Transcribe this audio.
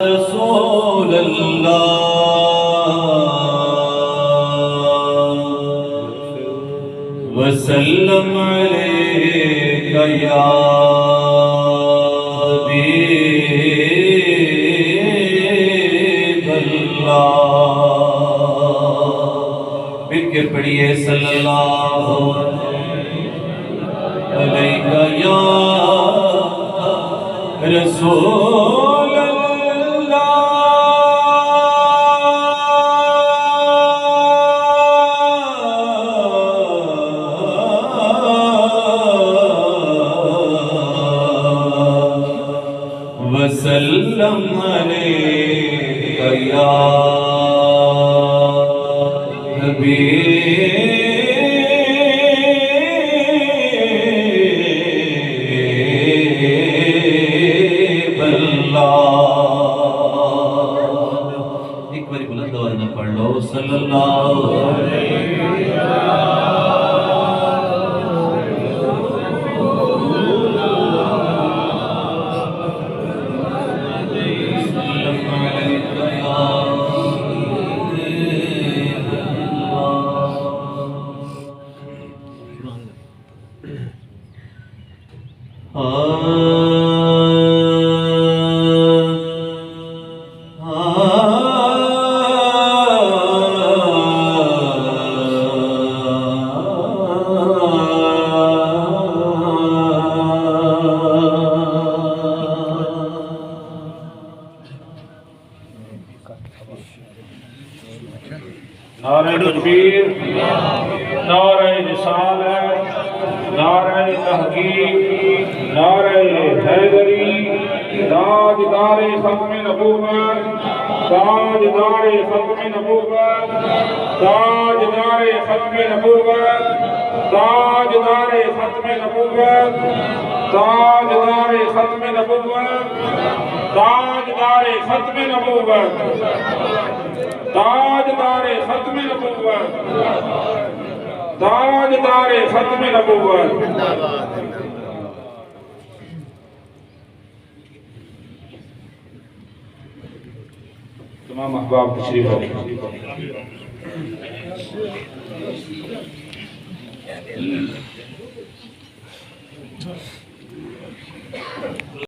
رسول اللہ وسلم علیک یا حبیب اللہ۔ مل کے پڑھیے صلی اللہ علیک یا رسول وسلم علیک یا حبیب اللہ۔ ایک باری بلند آواز میں پڑھ لو صلی اللہ علیہ نعرہ تکبیر، نعرہ رسالت، نعرہ تحقیق، نعرہ حیدری، تاجدار ختم نبوت، تاجدار ختم نبوت، تاجدار ختم نبوت، تاجدار ختم نبوت، تاجدار ختم نبوت، تاجدار ختم نبوت، تاجدار ختم نبوت، تاجدار ختم نبوت۔ تمام احباب تشریف رکھیں۔